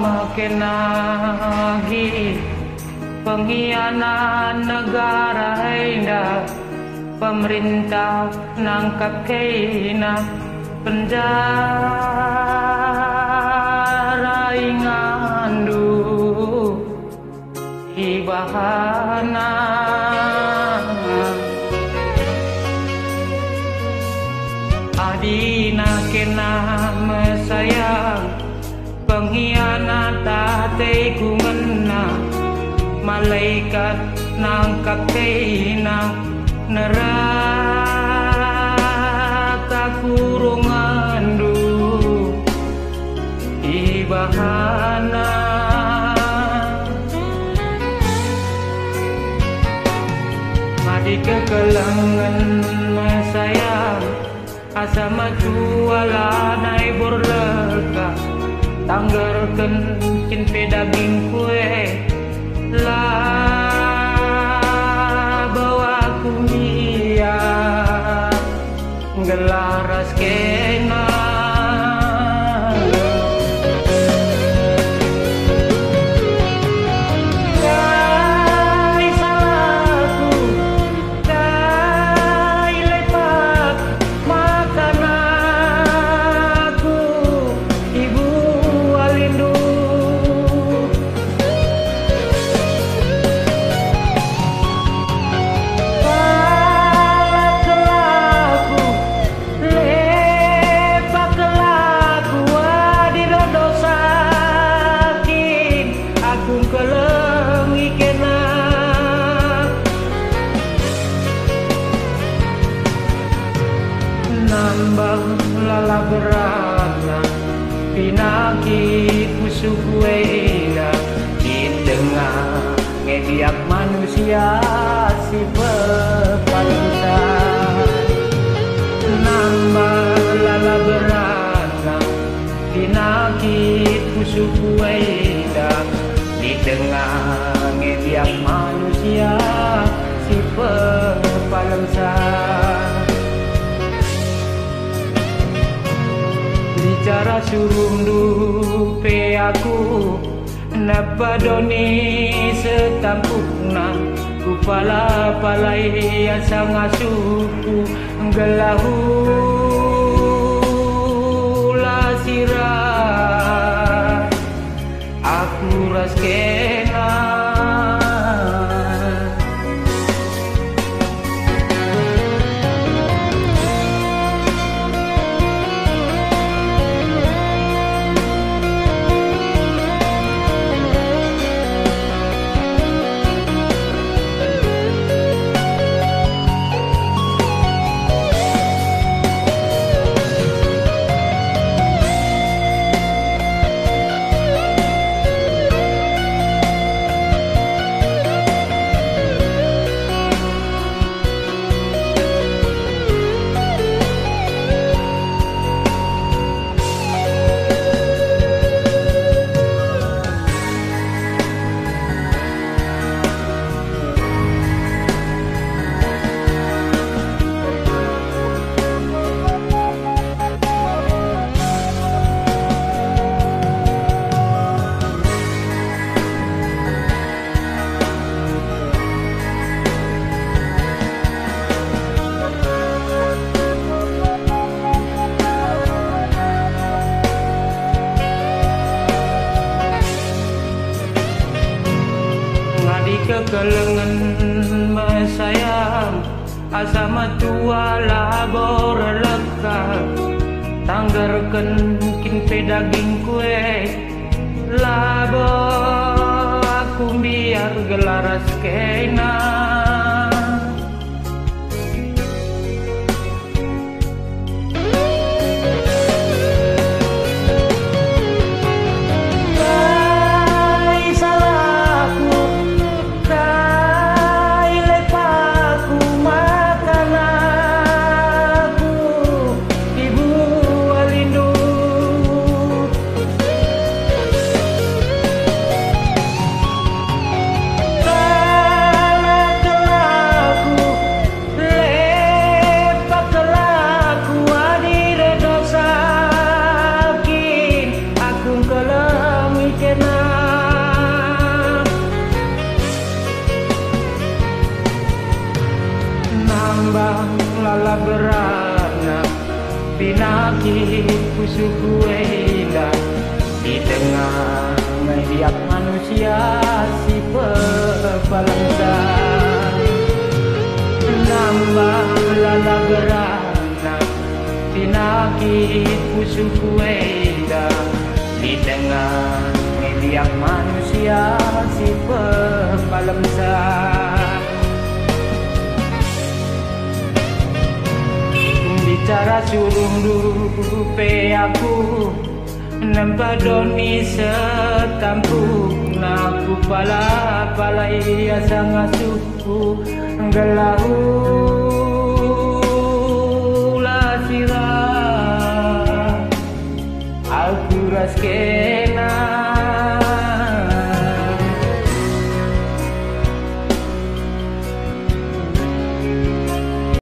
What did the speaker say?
makenahi pengkhianat negara hendak pemerintah nangkap kena penjara ingandu ibahana adina kena mesayang pengkhianat tateku ngena malaikat nangkap kena neraka kurung andu ibahana madi kekelangan sayang asa maju ala naik borleka tanggarkan kin pedaging kue lah bawa kunia gelaras kena nambah lala berana pinakit musuh kuena di tengah ngediak manusia si pepalusa nambah lala berana pinakit musuh kuena di tengah ngediak manusia si pepalusa bicara suruh dupe aku napadoni setampukna kupala palai asa ngasuku gelahu lasira aku raskena kekelengan mesayang asa matua labor leka tanggarkan kin pedaging kue labo aku biar gelaras kena lala beranak, pinakit pusuku indah. Di tengah ngeliat manusia si pepalangsa, nambah lala beranak, pinakit pusuku indah. Di tengah ngeliat manusia si pepalangsa. Bicara surung dupe aku, nampak doni setampuk. Naku pala asa ngasuku, gelahu lasira. Aku raske